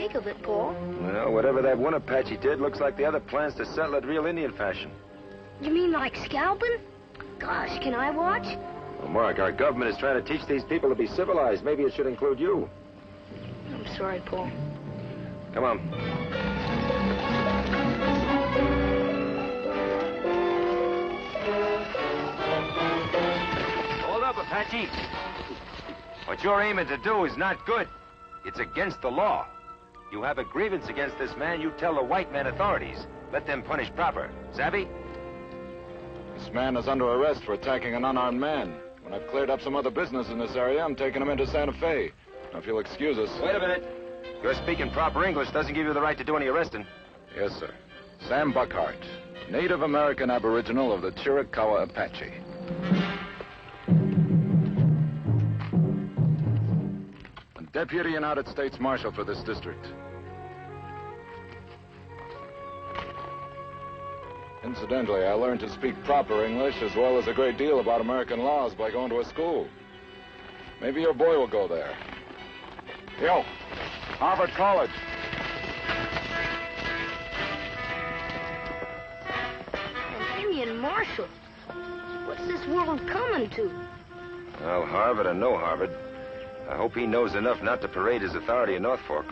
make of it, Paul? Well, whatever that one Apache did, looks like the other plans to settle it real Indian fashion. You mean like scalping? Gosh, can I watch? Well, Mark, our government is trying to teach these people to be civilized. Maybe it should include you. I'm sorry, Paul. Come on. Hold up, Apache. What you're aiming to do is not good. It's against the law. You have a grievance against this man, you tell the white man authorities. Let them punish proper. Savvy? This man is under arrest for attacking an unarmed man. When I've cleared up some other business in this area, I'm taking him into Santa Fe. Now, if you'll excuse us... Wait a minute. Your speaking proper English doesn't give you the right to do any arresting. Yes, sir. Sam Buckhart, Native American Aboriginal of the Chiricahua Apache. And Deputy United States Marshal for this district. Incidentally, I learned to speak proper English as well as a great deal about American laws by going to a school. Maybe your boy will go there. Yo, Harvard College. An Indian marshal. What's this world coming to? Well, Harvard or no Harvard, I hope he knows enough not to parade his authority in North Fork.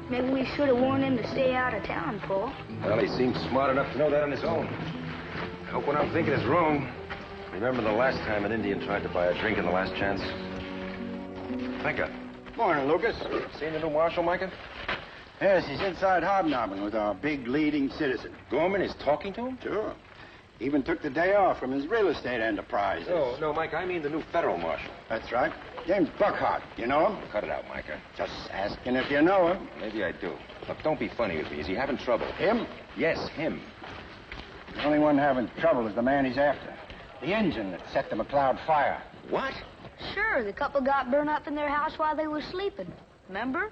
Maybe we should have warned him to stay out of town, Paul. Well, he seems smart enough to know that on his own. I hope what I'm thinking is wrong. Remember the last time an Indian tried to buy a drink in the last chance? Micah. Morning, Lucas. Seen the new marshal, Micah? Yes, he's inside hobnobbing with our big leading citizen. Gorman is talking to him? Sure. Even took the day off from his real estate enterprises. No, Mike, I mean the new federal marshal. That's right. Name's Buckhart. You know him? Cut it out, Micah. Just asking if you know him. Maybe I do. Look, don't be funny with me. Is he having trouble? Him? Yes, him. The only one having trouble is the man he's after. The engine that set the McLeod fire. What? Sure, the couple got burned up in their house while they were sleeping. Remember?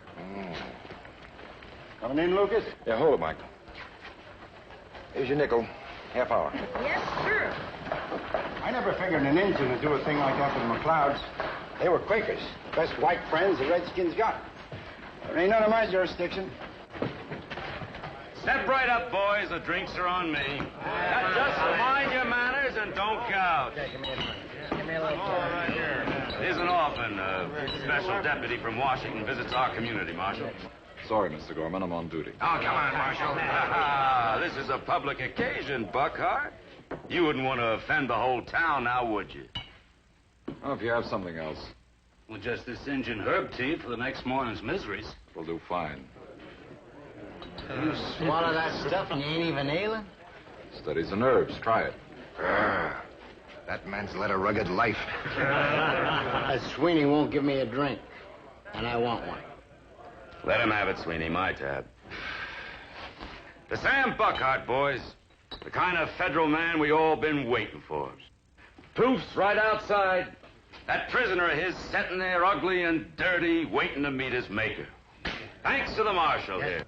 Coming in, Lucas? Yeah, hold it, Michael. Here's your nickel. Half hour. Yes, sir. I never figured an engine would do a thing like that for the McLeods. They were Quakers. Best white friends the Redskins got. There ain't none of my jurisdiction. Step right up, boys. The drinks are on me. Just mind your manners and don't gouge. Give me a little Right here. It isn't often a special deputy from Washington visits our community, Marshal. Sorry, Mr. Gorman, I'm on duty. Oh, come on, Marshal. This is a public occasion, Buckhart. You wouldn't want to offend the whole town now, would you? Oh, if you have something else, Well, just this Injun herb tea for the next morning's miseries. we'll do fine. You swallow that stuff and you ain't even ailing? Steadies the nerves. Try it. That man's led a rugged life. That Sweeney won't give me a drink, and I want one. Let him have it, Sweeney, my tab. The Sam Buckhart, boys. The kind of federal man we all been waiting for. Proof's right outside. That prisoner of his sitting there ugly and dirty, waiting to meet his maker. Thanks to the marshal here.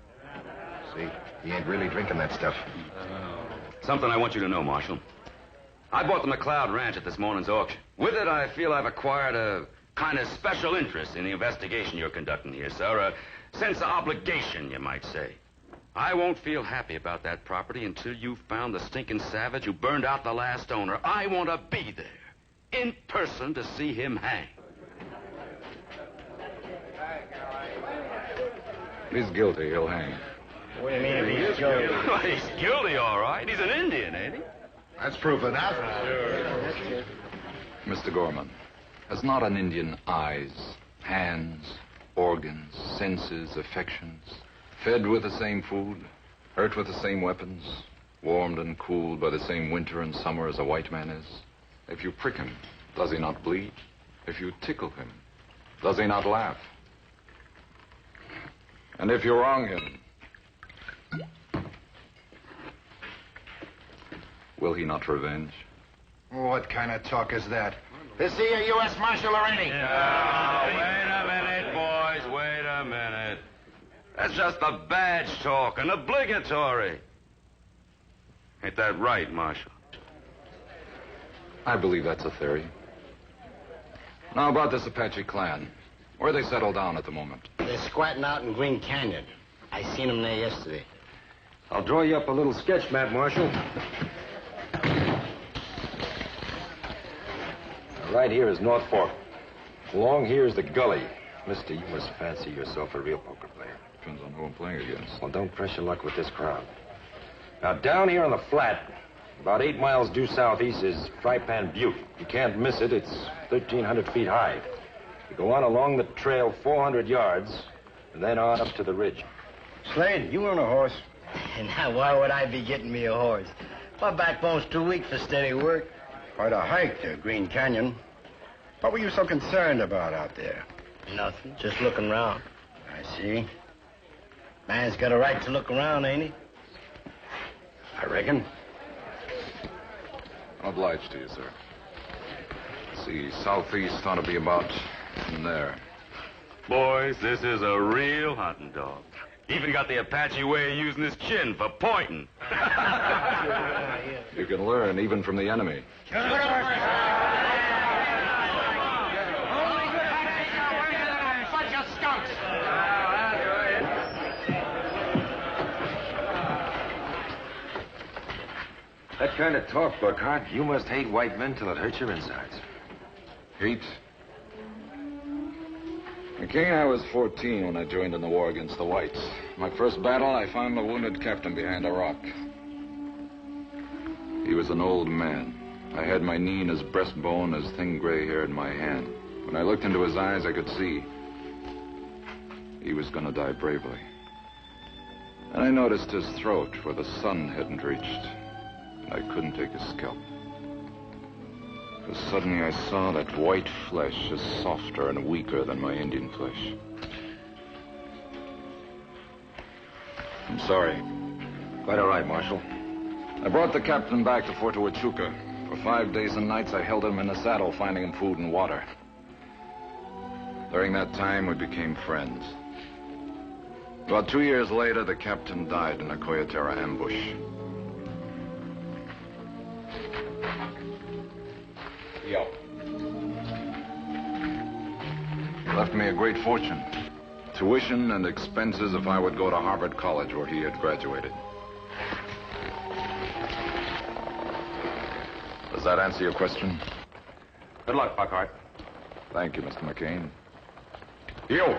See, he ain't really drinking that stuff. Something I want you to know, Marshal. I bought the McLeod Ranch at this morning's auction. With it, I feel I've acquired a kind of special interest in the investigation you're conducting here, sir. A sense of obligation, you might say. I won't feel happy about that property until you've found the stinking savage who burned out the last owner. I want to be there, in person, to see him hang. If he's guilty, he'll hang. What do you mean if he's guilty? Well, he's guilty, all right. He's an Indian, ain't he? That's proof enough. Mr. Gorman, has not an Indian eyes, hands, organs, senses, affections, fed with the same food, hurt with the same weapons, warmed and cooled by the same winter and summer as a white man is? If you prick him, does he not bleed? If you tickle him, does he not laugh? And if you wrong him, Will he not revenge? What kind of talk is that? Is he a U.S. Marshal or any? Wait a minute, boys. Wait a minute. That's just a badge talk, and obligatory. Ain't that right, Marshal? I believe that's a theory. Now about this Apache clan. Where are they settled down at the moment? They're squatting out in Green Canyon. I seen them there yesterday. I'll draw you up a little sketch map, Marshal. Right here is North Fork. Along here is the gully. Mister, you must fancy yourself a real poker player. Depends on who I'm playing against. Well, don't press your luck with this crowd. Now, down here on the flat, about 8 miles due southeast is Fry Pan Butte. You can't miss it. It's 1,300 feet high. You go on along the trail 400 yards, and then on up to the ridge. Slade, you own a horse. And now, why would I be getting me a horse? My backbone's too weak for steady work. Quite a hike to Green Canyon. What were you so concerned about out there? Nothing, just looking around. I see. Man's got a right to look around, ain't he? I reckon. I'm obliged to you, sir. See, southeast ought to be about in there. Boys, this is a real hunting dog. Even got the Apache way of using his chin for pointing. You can learn even from the enemy. That kind of talk, Buckhart, you must hate white men till it hurts your insides. Hate? McCain, I was 14 when I joined in the war against the whites. My first battle, I found a wounded captain behind a rock. He was an old man. I had my knee in his breastbone, his thin gray hair in my hand. When I looked into his eyes, I could see he was going to die bravely. And I noticed his throat where the sun hadn't reached. I couldn't take his scalp. But suddenly I saw that white flesh is softer and weaker than my Indian flesh. I'm sorry. Quite all right, Marshal. I brought the captain back to Fort Huachuca. For 5 days and nights, I held him in the saddle, finding him food and water. During that time, we became friends. About 2 years later, the captain died in a Coyotera ambush. Yo. Left me a great fortune. Tuition and expenses if I would go to Harvard College where he had graduated. Does that answer your question? Good luck, Buckhart. Thank you, Mr. McCain. You.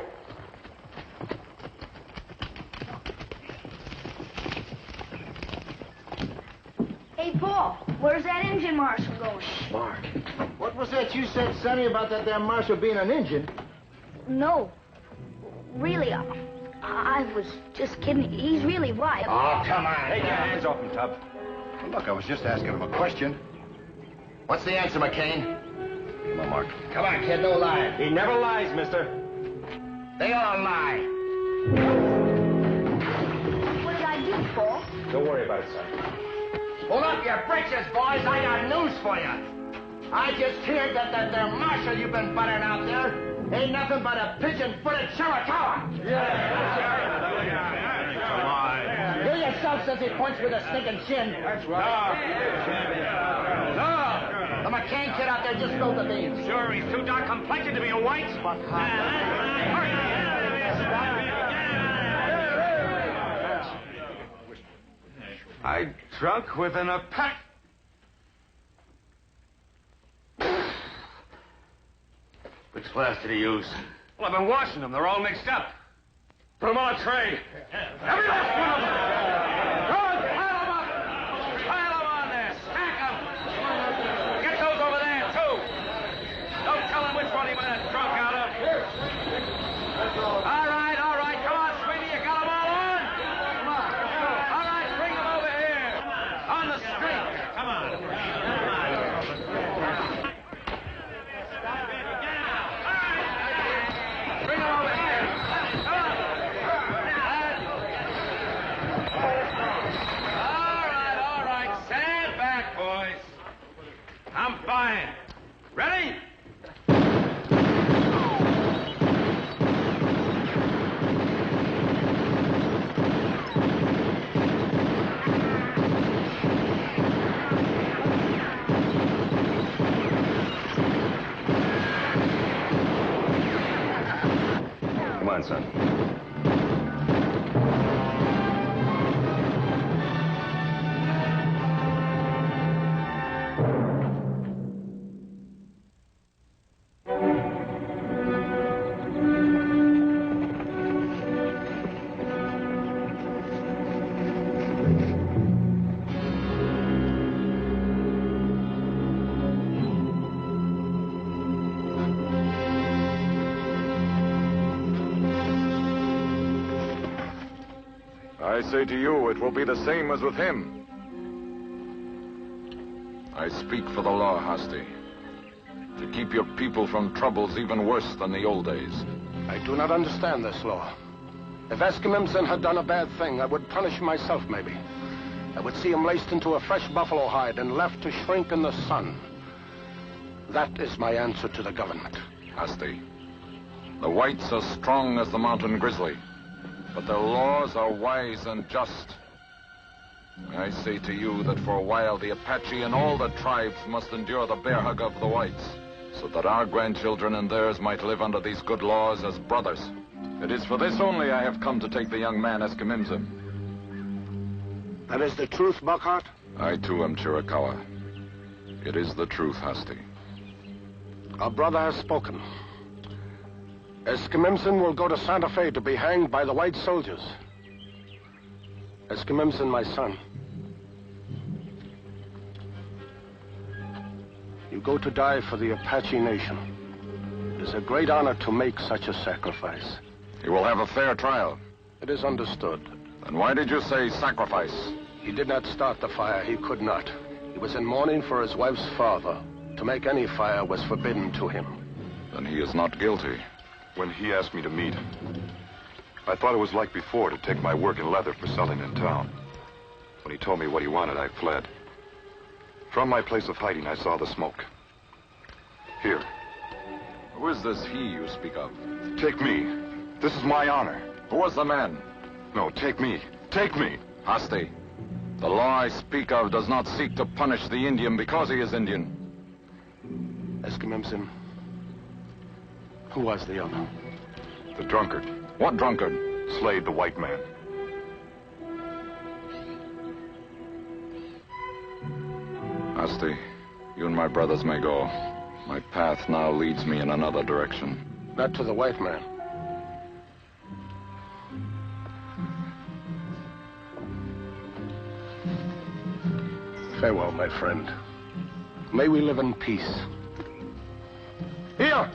Hey, Paul, where's that engine marshal going? Mark. What was that you said, Sonny, about that there marshal being an Indian? No. Really, I was just kidding. He's really white. Oh, come on. Take your hands off him, Tub. Well, look, I was just asking him a question. What's the answer, McCain? Come on, Mark. Come on, kid, no lie. He never lies, mister. They all lie. What did I do, Paul? Don't worry about it, son. Pull up your britches, boys. I got news for you. I just heard that there marshal you've been buttering out there ain't nothing but a pigeon-footed Chiricahua. Come on. You yourself says he points with a stinking chin. That's right. The McCain kid out there just spilled the beans. Sure, he's too dark complected to be a white. I drunk with an Apache. Which glass did he use? Well, I've been washing them. They're all mixed up. Put them on a tray. Every last one of them. Good. Pile them up. Pile them on there. Stack them. Get those over there, too. Don't tell him which one he went drunk out of. All right. Come on, Sweeney. You got them all on? All right, bring them over here. On the street. Come on. Bring them over here. All right. Stand back, on, son. I say to you, it will be the same as with him. I speak for the law, Hasty. To keep your people from troubles even worse than the old days. I do not understand this law. If Eskimimson had done a bad thing, I would punish him myself, maybe. I would see him laced into a fresh buffalo hide and left to shrink in the sun. That is my answer to the government. Hasty, the whites are strong as the mountain grizzly, but their laws are wise and just. I say to you that for a while the Apache and all the tribes must endure the bear hug of the whites, so that our grandchildren and theirs might live under these good laws as brothers. It is for this only I have come to take the young man Eskimimson. That is the truth, Buckhart? I too am Chiricahua. It is the truth, Hasty. Our brother has spoken. Eskimimson will go to Santa Fe to be hanged by the white soldiers. Eskimimson, my son. You go to die for the Apache Nation. It is a great honor to make such a sacrifice. You will have a fair trial. It is understood. Then why did you say sacrifice? He did not start the fire. He could not. He was in mourning for his wife's father. To make any fire was forbidden to him. Then he is not guilty. When he asked me to meet, I thought it was like before to take my work in leather for selling in town. When he told me what he wanted, I fled. From my place of hiding, I saw the smoke. Here. Who is this he you speak of? Take me. This is my honor. Who was the man? No, take me. Take me. Hasty, the law I speak of does not seek to punish the Indian because he is Indian. Eskimimson, who was the other? The drunkard. What drunkard? Slayed the white man. Hasty, you and my brothers may go. My path now leads me in another direction. Not to the white man. Farewell, my friend. May we live in peace. Here!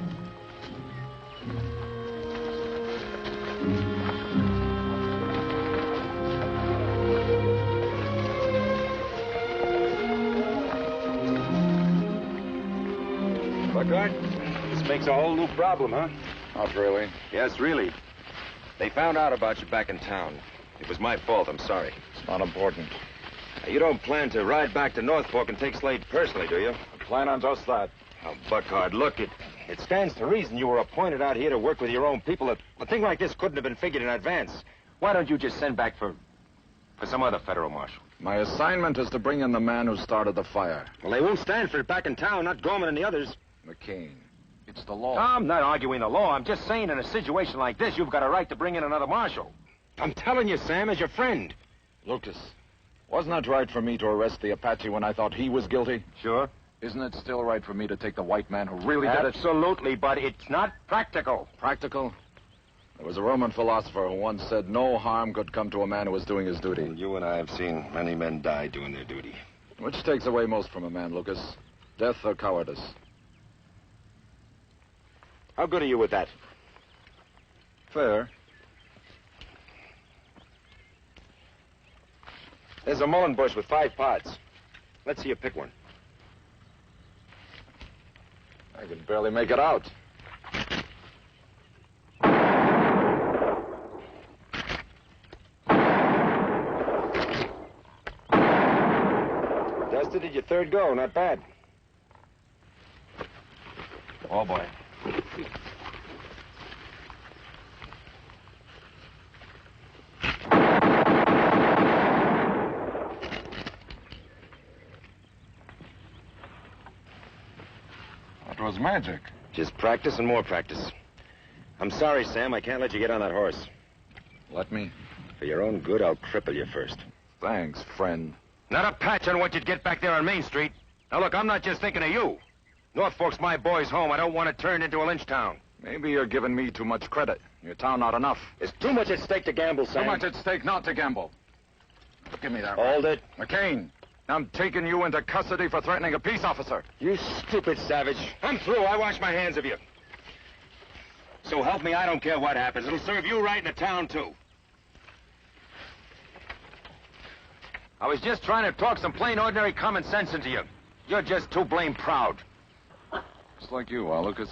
Buckhart, this makes a whole new problem, huh? Not really. Yes, really. They found out about you back in town. It was my fault, I'm sorry. It's not important. Now, you don't plan to ride back to North Fork and take Slade personally, do you? I plan on just that. Oh, Buckhart, look, it stands to reason you were appointed out here to work with your own people. A thing like this couldn't have been figured in advance. Why don't you just send back for some other federal marshal? My assignment is to bring in the man who started the fire. Well, they won't stand for it back in town, not Gorman and the others. McCain, it's the law. I'm not arguing the law. I'm just saying in a situation like this, you've got a right to bring in another marshal. I'm telling you, Sam, as your friend. Lucas, wasn't it right for me to arrest the Apache when I thought he was guilty? Sure. Isn't it still right for me to take the white man who really did it? Absolutely, but it's not practical. Practical? There was a Roman philosopher who once said no harm could come to a man who was doing his duty. Well, you and I have seen many men die doing their duty. Which takes away most from a man, Lucas? Death or cowardice? How good are you with that? Fair. There's a mullein bush with 5 pods. Let's see you pick one. I can barely make it out. Dusted at your third go, not bad. Oh, boy. That was magic. Just practice and more practice. I'm sorry, Sam. I can't let you get on that horse. Let me? For your own good, I'll cripple you first. Thanks, friend. Not a patch on what you'd get back there on Main Street. Now, look, I'm not just thinking of you. North Fork's my boy's home. I don't want it turned into a lynch town. Maybe you're giving me too much credit. Your town not enough. There's too much at stake to gamble, Sam. Too much at stake not to gamble. Give me that. Hold it. McCain, I'm taking you into custody for threatening a peace officer. You stupid savage. I'm through. I wash my hands of you. So help me, I don't care what happens. It'll serve you right in the town, too. I was just trying to talk some plain, ordinary common sense into you. You're just too blame proud. Just like you are, Lucas.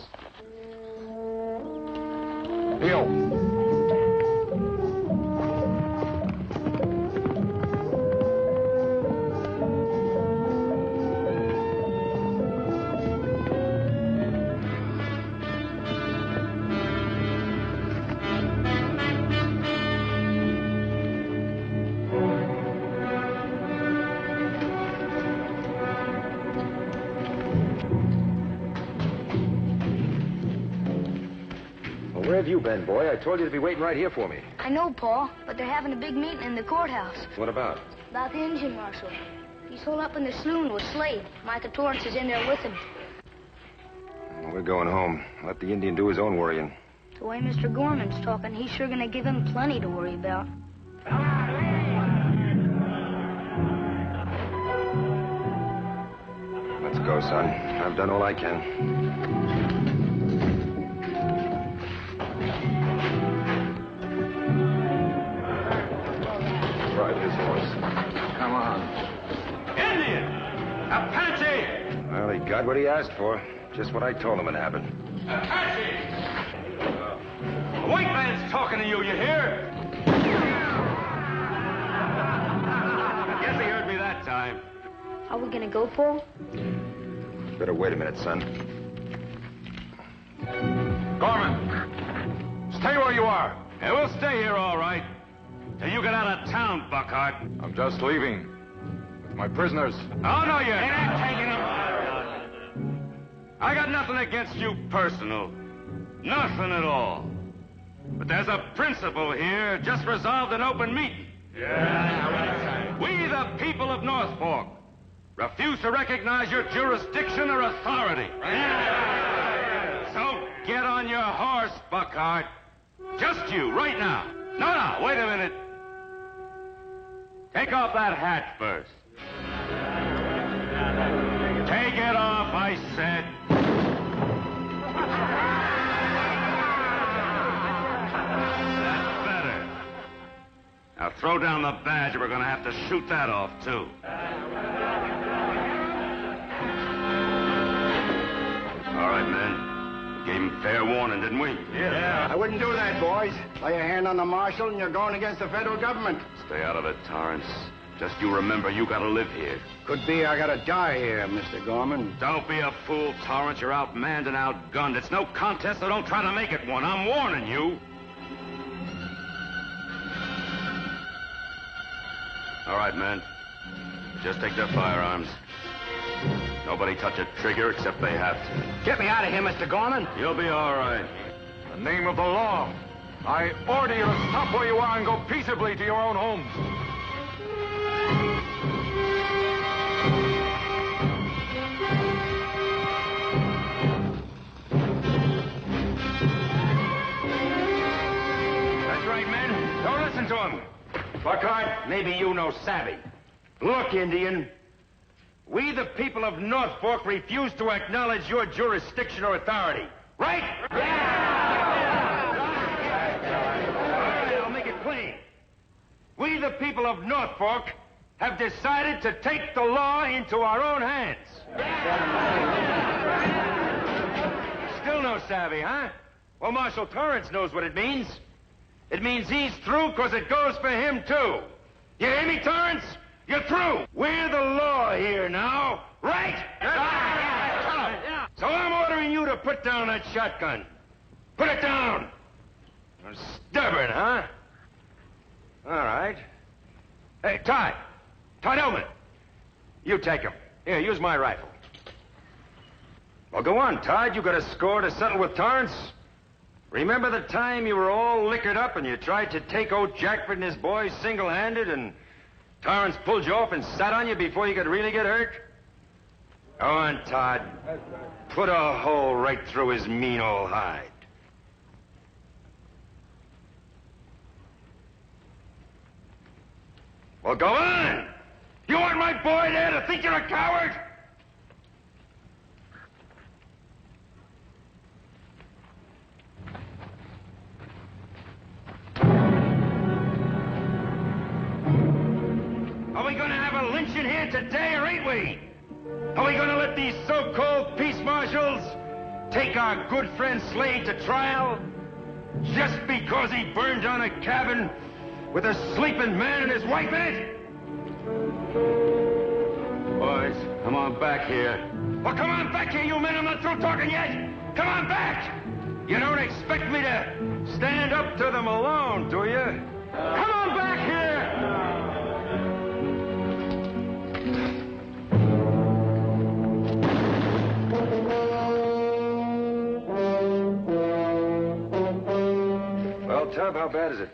Heel. Where have you been, boy? I told you to be waiting right here for me. I know, Paul, but they're having a big meeting in the courthouse. What about? About the engine marshal. He's holed up in the saloon with Slade. Micah Torrance is in there with him. Well, we're going home. Let the Indian do his own worrying. The way Mr. Gorman's talking, he's sure gonna give him plenty to worry about. Let's go, son. I've done all I can. Ride his horse. Come on. Indian! Apache! Well, he got what he asked for. Just what I told him would happen. Apache! The white man's talking to you, you hear? I guess he heard me that time. Are we gonna go, Paul? Better wait a minute, son. Gorman! Stay where you are. Yeah, we'll stay here all right. Till you get out of town, Buckhart. I'm just leaving. With my prisoners. Oh, no, you're not taking them. I got nothing against you personal. Nothing at all. But there's a principle here just resolved in open meeting. Yeah. We, the people of North Fork, refuse to recognize your jurisdiction or authority. So get on your horse, Buckhart. Just you, right now. No, wait a minute. Take off that hat first. Take it off, I said. That's better. Now throw down the badge or we're going to have to shoot that off, too. All right, men. Gave him fair warning, didn't we? Yeah. I wouldn't do that, boys. Lay a hand on the marshal and you're going against the federal government. Stay out of it, Torrance. Just you remember, you gotta live here. Could be I gotta die here, Mr. Gorman. Don't be a fool, Torrance. You're outmanned and outgunned. It's no contest, so don't try to make it one. I'm warning you. All right, men. Just take their firearms. Nobody touch a trigger except they have to. Get me out of here, Mr. Gorman. You'll be all right. In the name of the law, I order you to stop where you are and go peaceably to your own homes. That's right, men. Don't listen to him. Buckhart, maybe you know savvy. Look, Indian. We, the people of North Fork, refuse to acknowledge your jurisdiction or authority. Right? Yeah! All right, I'll make it plain. We, the people of North Fork, have decided to take the law into our own hands. Still no savvy, huh? Well, Marshal Torrance knows what it means. It means he's through because it goes for him, too. You hear me, Torrance? You're through. We're the law here now, right? So I'm ordering you to put down that shotgun. Put it down. You're stubborn, huh? All right. Hey, Todd. Todd Elman. You take him. Here, use my rifle. Well, go on, Todd. You got a score to settle with Torrance? Remember the time you were all liquored up and you tried to take old Jackford and his boys single-handed and Torrance pulled you off and sat on you before you could really get hurt? Go on, Todd. Put a hole right through his mean old hide. Well, go on! You want my boy there to think you're a coward? Are we gonna have a lynching here today, or ain't we? Are we gonna let these so-called peace marshals take our good friend Slade to trial just because he burned down a cabin with a sleeping man and his wife in it? Boys, come on back here. Well, come on back here, you men. I'm not through talking yet. Come on back. You don't expect me to stand up to them alone, do you? Come on back here. Well, Tub, how bad is it?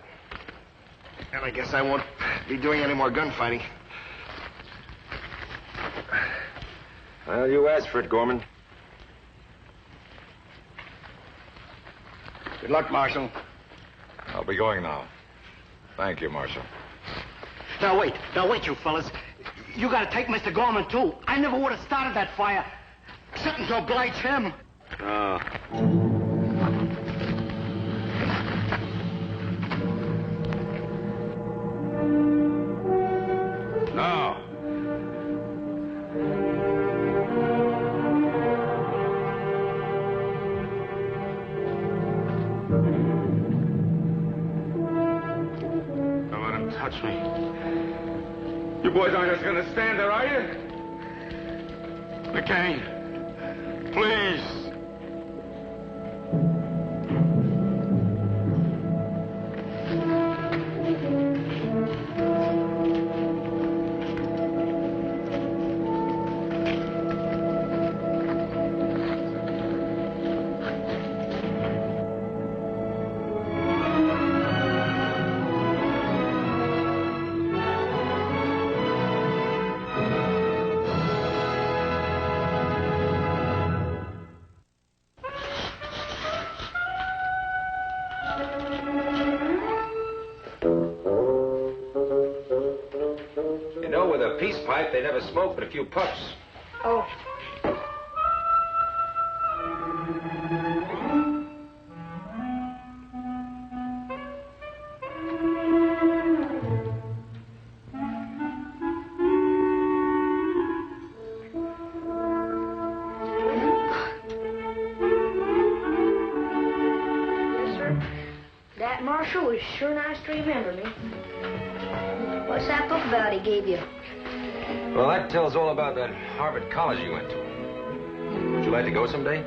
Well, I guess I won't be doing any more gunfighting. Well, you asked for it, Gorman. Good luck, Marshal. I'll be going now. Thank you, Marshal. Now, wait, you fellas. You gotta take Mr. Gorman, too. I never would have started that fire. Something to oblige him. Oh. No. Don't let him touch me. You boys aren't just gonna stand there, are you? McCain, please. You know, with a peace pipe, they never smoke but a few puffs. Oh. Yes, sir. That Marshal was sure nice to remember me. What's that book about he gave you? Well, that tells all about that Harvard College you went to. Would you like to go someday?